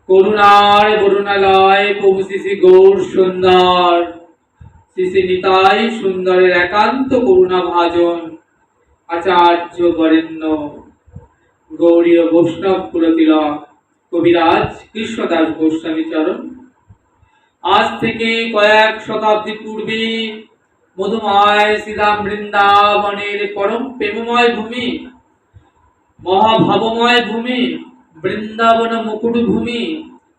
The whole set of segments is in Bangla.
করুণার বরুণালয় প্রভু শ্রী শ্রী গৌর সুন্দর, শ্রী শ্রী নিতাই সুন্দরের একান্ত করুণা ভাজন আচার্য বরেণ্য গৌরীয় বৈষ্ণব কুলতিলক কবিরাজ কৃষ্ণদাস গোস্বামী চরণ আজ থেকে কয়েক শতাব্দী পূর্বে মধুময় শ্রীরাম বৃন্দাবনের পরম প্রেমময় ভূমি, মহাভাবময় ভূমি, বৃন্দাবন মুকুট ভূমি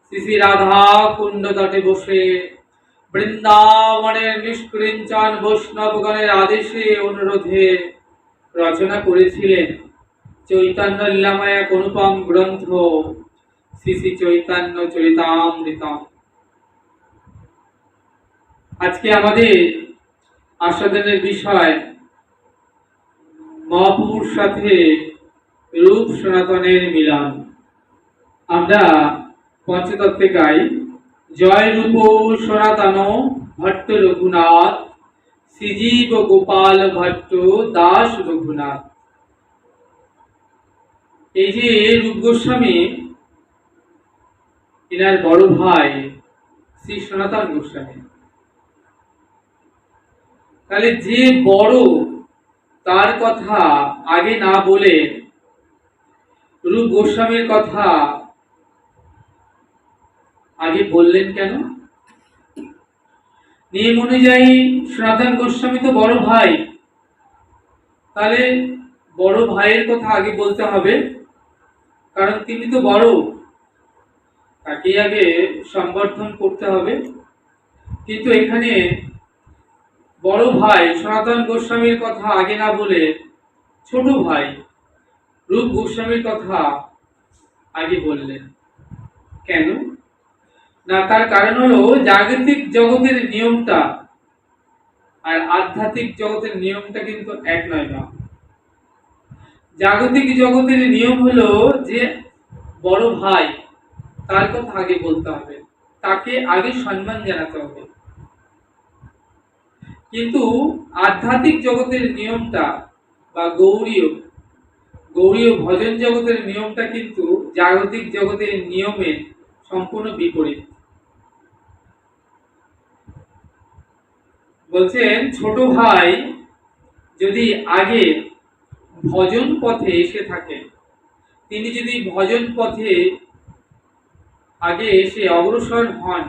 শ্রী শ্রী রাধা কুণ্ড তটে বসে বৃন্দাবনের নিষ্কৃঞ্চন বৈষ্ণবগণের আদেশে অনুরোধে রচনা করেছিলেন চৈতন্য লীলাময় এক অনুপম গ্রন্থ শ্রী শ্রী চৈতন্য চরিতামৃতম। আজকে আমাদের আস্বাদনের বিষয় মহাপুরুষ সাথে রূপ সনাতনের মিলন। আমরা পঞ্চতত্ত্বে গাই জয় রূপ সনাতন ভট্ট রঘুনাথ শ্রীজীব গোপাল ভট্ট দাস রঘুনাথ। এই যে রূপ গোস্বামী, এনার বড় ভাই শ্রী সনাতন গোস্বামী। তাহলে যে বড় তার কথা আগে না বলে রূপ গোস্বামীর কথা আগে বললেন কেন? নিয়ম অনুযায়ী সনাতন গোস্বামী তো বড় ভাই, তাহলে বড় ভাইয়ের কথা আগে বলতে হবে, কারণ তিনি তো বড়, তাকে আগে সম্বর্ধন করতে হবে। কিন্তু এখানে বড় ভাই সনাতন গোস্বামীর কথা আগে না বলে ছোট ভাই রূপ গোস্বামীর কথা আগে বললেন কেন? না, তার কারণ হলো জাগতিক জগতের নিয়মটা আর আধ্যাত্মিক জগতের নিয়মটা কিন্তু এক নয় না। জাগতিক জগতের নিয়ম হলো যে বড় ভাই তার কথা আগে বলতে হবে, তাকে আগে সম্মান জানাতে হবে। কিন্তু আধ্যাত্মিক জগতের নিয়মটা বা গৌরীয় ভজন জগতের নিয়মটা কিন্তু জাগতিক জগতের নিয়মের সম্পূর্ণ বিপরীত। বলছেন ছোট ভাই যদি আগে ভজন পথে এসে থাকে, তিনি যদি ভজন পথে আগে এসে অগ্রসর হন,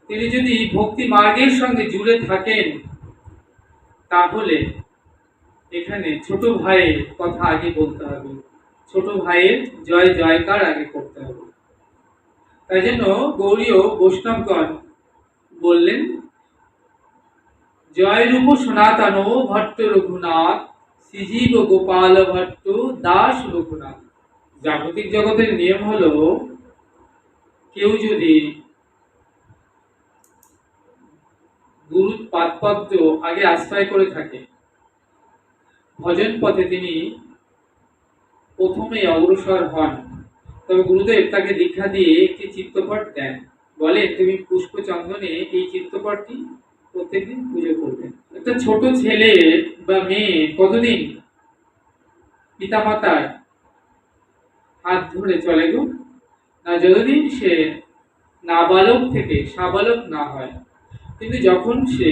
তিনি যদি ভক্তি মার্গের সঙ্গে জুড়ে থাকেন, তাহলে এখানে ছোট ভাইয়ের কথা আগে বলতে হবে, ছোট ভাইয়ের জয় জয়কার আগে করতে হবে। তাই জন্য গৌরীয় বৈষ্ণবগণ বললেন জয় রূপ সনাতন ভট্ট রঘুনাথ শ্রীজীব গোপাল ভট্ট দাস রঘুনাথ। জাগতিক জগতের নিয়ম হলো কেউ যদি গুরুর পাদপদ্ম আগে আশ্রয় করে থাকে, ভজন পথে তিনি প্রথমে অগ্রসর হন, তবে গুরুদেব তাকে দীক্ষা দিয়ে একটি চিত্তপট দেন, বলে তুমি পুষ্প চন্দনে এই চিত্তপটটি প্রত্যেকদিন পুজো করবে। একটা ছোট ছেলে বা মেয়ে কতদিন পিতামাতার হাত ধরে চলে গো? না, যতদিন সে নাবালক থেকে সাবালক না হয়। কিন্তু যখন সে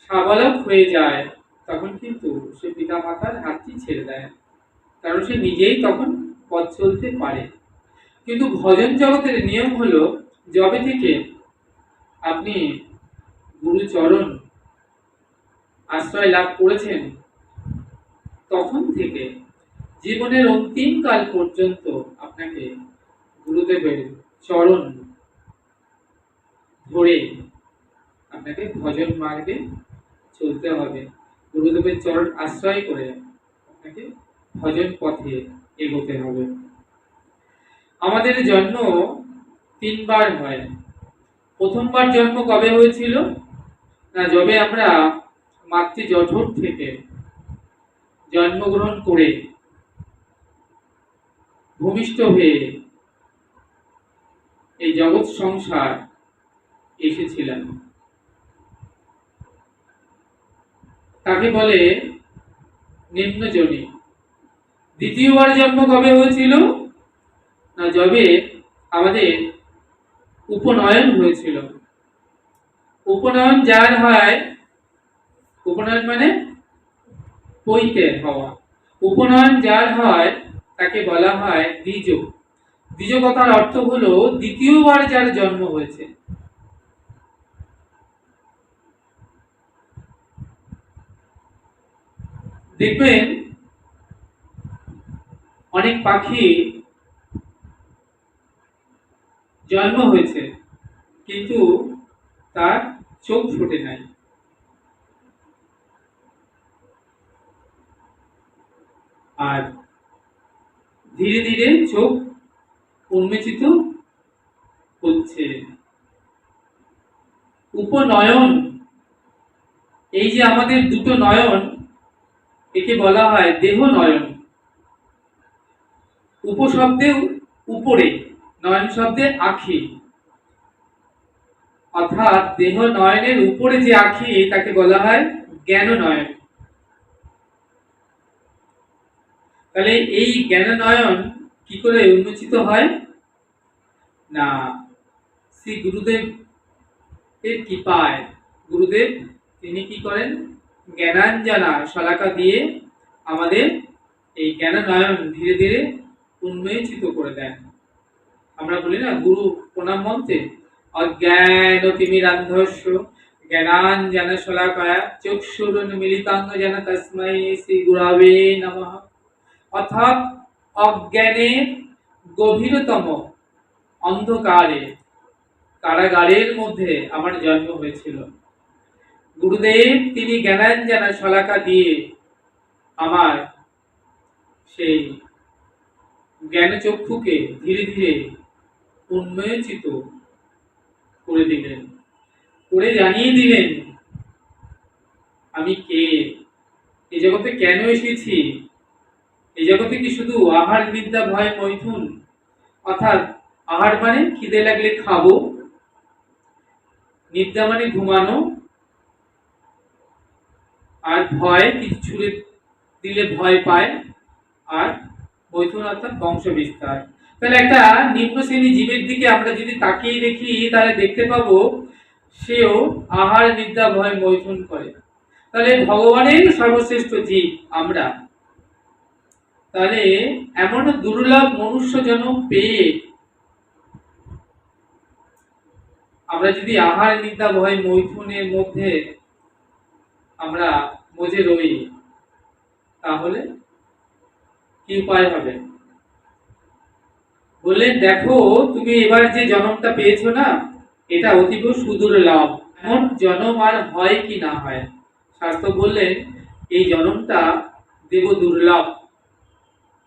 সাবালক হয়ে যায় তখন কিন্তু সে পিতামাতার হাতটি ছেড়ে দেয়, কারণ সে নিজেই তখন পথ চলতে পারে। কিন্তু ভজন জগতের নিয়ম হলো যবে থেকে আপনি গুরুচরণ আশ্রয় লাভ করেছেন তখন থেকে জীবনের অন্তিম কাল পর্যন্ত আপনাকে গুরুদেবের চরণ ধরে আপনাকে ভজন মার্গে চলতে হবে, গুরুদেবের চরণ আশ্রয় করে আপনাকে ভজন পথে এগোতে হবে। আমাদের জন্ম 3 বার হয়। প্রথমবার জন্ম কবে হয়েছিল? না যবে আমরা মাতৃ জঠর থেকে জন্মগ্রহণ করে ভূমিষ্ঠ হয়ে এই জগৎ সংসার এসেছিলাম, তাকে বলে নিম্নজনী। দ্বিতীয়বার জন্ম কবে হয়েছিল? না যবে আমাদের উপনয়ন হয়েছিল। উপনয়ন যার হয়, উপনয়ন মানে পৈতের হওয়া, উপনয়ন যার হয় তাকে বলা হয় দ্বিজ। দ্বিজ কথার অর্থ হলো দ্বিতীয়বার যার জন্ম হয়েছে। দেখবেন অনেক পাখি জন্ম হয়েছে কিন্তু তার চোখ ফোটে নাই, আর ধীরে ধীরে চোখ উন্মেচিত হচ্ছে। উপনয়ন, এই যে আমাদের দুটো নয়ন, একে বলা হয় দেহ নয়ন। উপশব্দে উপরে, নয়ন শব্দে আখি, অর্থাৎ দেহ নয়নের উপরে যে আখি তাকে বলা হয় জ্ঞান নয়ন। তাহলে এই জ্ঞান নয়ন কি করে উন্মোচিত হয়? না শ্রী গুরুদেব এর কৃপায়, গুরুদেব তিনি কি করেন? জ্ঞানাঞ্জনা শলাকা দিয়ে আমাদের এই জ্ঞান নয়ন ধীরে ধীরে উন্মোচিত করে দেন। আমরা বলি না গুরু প্রণাম মন্ত্রে, অজ্ঞানতিমিরান্ধস্য জ্ঞানাঞ্জনা শলাকায়া চক্ষুরুন্মিলিতাঙ্গ যেন তস্मै শ্রী গুরবে নমঃ। অর্থাৎ অজ্ঞানের গভীরতম অন্ধকারে কারাগারের মধ্যে আমার জন্ম হয়েছিল। গুরুদেব তিনি জ্ঞানাঞ্জনা শলাকা দিয়ে আমার সেই জ্ঞানচক্ষুকে ধীরে ধীরে উন্মোচিত করে দিলেন, করে জানিয়ে দিলেন আমি কে, এই জগতে কেন এসেছি। এই জগতে কি শুধু আহার নিদ্রা ভয় মৈথুন, অর্থাৎ আহার মানে খিদে লাগলে খাবো, নিদ্রা মানে ঘুমানো, আর ভয় কিছু ছুঁড়ে দিলে ভয় পায়, আর মৈথুন অর্থাৎ বংশ বিস্তার। তাহলে একটা নিম্ন শ্রেণী জীবের দিকে আমরা যদি তাকিয়ে দেখি তাহলে দেখতে পাবো সেও আহার নিদ্রা ভয় মৈথুন করে। তাহলে ভগবানের সর্বশ্রেষ্ঠ জীব আমরা। তাহলে এমন দুর্লভ মনুষ্য জন্ম পেয়ে আমরা যদি আহার নিদ্রা ভয় মৈথুনের মধ্যে আমরা মজে রই, তাহলে কি উপায় হবে? বললেন দেখো তুমি এবার যে জন্মটা পেয়েছো না, এটা অতীব সুদুর্লভ, এমন জন্ম আর হয় কি না হয়। শাস্ত্র বললেন এই জন্মটা দেব দুর্লভ।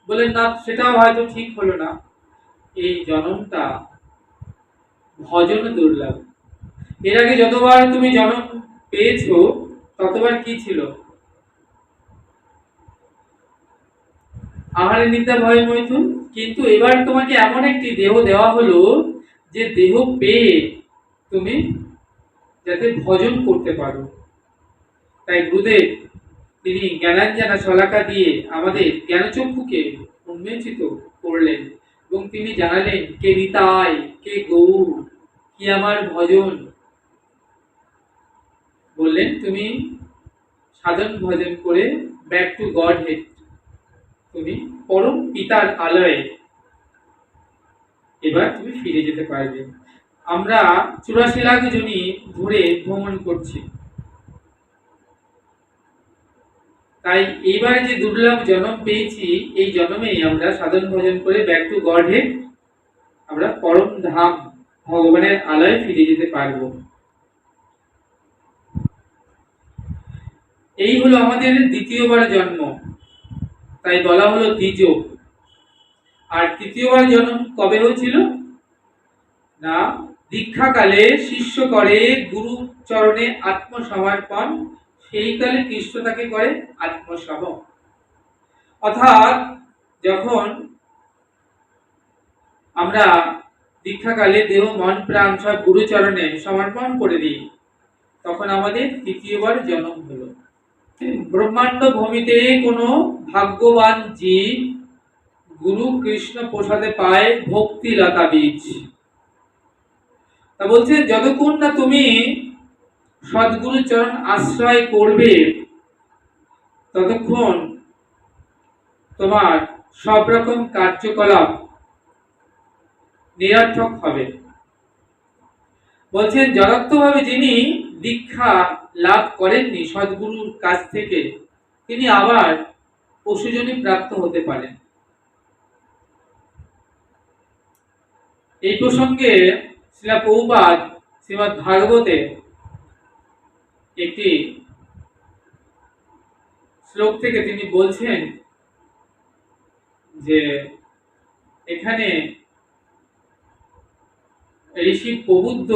বললেন না সেটাও হয়তো ঠিক হলো না, এই জন্মটা ভজন দুর্লভ। এর আগে যতবার তুমি জন্ম পেয়েছো ততবার কি ছিল? আহারে নিদ্রা ভয় মৈথুন। কিন্তু এবার তোমাকে এমন একটি দেহ দেওয়া হলো যে দেহ পেয়ে তুমি যাতে ভজন করতে পারো। তাই গুরুদেব তিনি জ্ঞানাঞ্জনা শলাকা দিয়ে আমাদের জ্ঞানচক্ষুকে উন্মোচিত করলেন এবং তিনি জানালেন কে নিতাই, কে গৌর, কি আমার ভজন। বললেন তুমি সাধন ভজন করে ব্যাক টু গড হেড, তুমি পরম পিতার আলয়ে এবার তুমি ফিরে যেতে পারবে। আমরা 84 লাখ জনই ধরে ভ্রমণ করছি, তাই এইবারে যে দুর্লভ জন্ম পেয়েছি এই জন্মেই আমরা সাধন ভজন করে ব্যাক টু গড হেড আমরা পরম ধাম ভগবানের আলয়ে ফিরে যেতে পারবো। এই হলো আমাদের দ্বিতীয়বার জন্ম, তাই বলা হলো দ্বিজ। আর তৃতীয়বার জন্ম কবে হয়েছিল? না দীক্ষাকালে শিষ্য করে গুরু চরণে আত্মসমর্পণ, সেই কালে কৃষ্ণ তাকে করে আত্মসমর্পণ। অর্থাৎ যখন আমরা দীক্ষাকালে দেহ মন প্রাণ সব গুরুচরণে সমর্পণ করে দিই, তখন আমাদের তৃতীয়বার জন্ম হলো। ব্রহ্মাণ্ড ভূমিতে কোনো ভাগ্যবান জীব গুরু কৃষ্ণ প্রসাদে পায় ভক্তি লতা বীজ। তা বলছে যতক্ষণ না তুমি সদ্গুরু চরণ আশ্রয় করবে, ততক্ষণ তোমার সব রকম কার্যকলাপ নিরর্থক হবে। বলছেন যথার্থভাবে যিনি দীক্ষা লাভ করেননি সদ্গুরুর কাছ থেকে, তিনি আবার পশুজনী প্রাপ্ত হতে পারেন। এই প্রসঙ্গে শ্রীল প্রভুপাদ শ্রীমদ্ ভাগবতে একটি শ্লোক থেকে তিনি বলছেন যে এখানে ঋষি প্রবুদ্ধ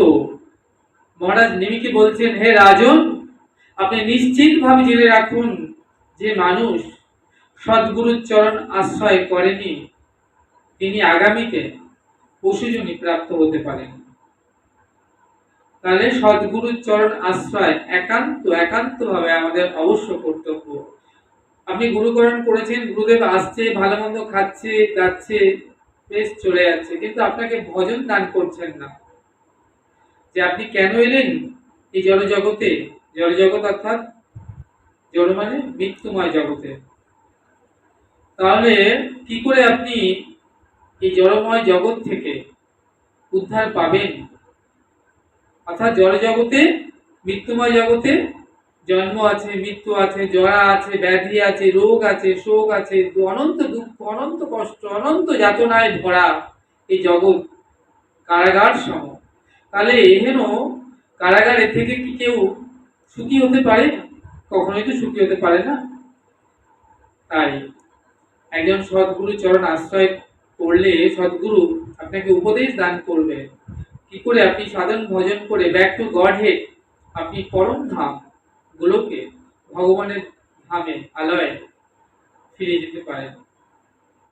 মহারাজ নেমিকে বলছেন, হে রাজন, আপনি নিশ্চিত ভাবে জেনে রাখুন যে মানুষ সদ্গুরুর চরণ আশ্রয় করেনি, তিনি আগামীতে পশুজনী প্রাপ্ত হতে পারেন। তাহলে সদ্গুরুর চরণ আশ্রয় একান্ত ভাবে আমাদের অবশ্য কর্তব্য। আপনি গুরুকরণ করেছেন, গুরুদেব আসছে, ভালো মন্দ খাচ্ছে, যাচ্ছে, বেশ চলে যাচ্ছে, কিন্তু আপনাকে ভজন দান করছেন না। যে আপনি কেন এলেন এই জড়জগতে, জড়জগৎ অর্থাৎ জড় মানে মৃত্যুময় জগতে, তাহলে কি করে আপনি এই জড়ময় জগৎ থেকে উদ্ধার পাবেন? অর্থাৎ জড় জগতে, মৃত্যুময় জগতে জন্ম আছে, মৃত্যু আছে, জরা আছে, ব্যাধি আছে, রোগ আছে, শোক আছে, অনন্ত দুঃখ, অনন্ত কষ্ট, অনন্ত যাতনায় ভরা এই জগৎ কারাগার সম। তাহলে এহেন কারাগারে থেকে কি কেউ সুখী হতে পারে? কখনোই তো সুখী হতে পারে না। তাই একজন সদ্গুরু চরণ আশ্রয় করলে সদ্গুরু আপনাকে উপদেশ দান করবে কি করে আপনি সাধন ভজন করে ব্যাক টু গড হেড, আপনি পরম ধাম গুলোকে, ভগবানের ধামে আলয়ে ফিরে যেতে পারেন।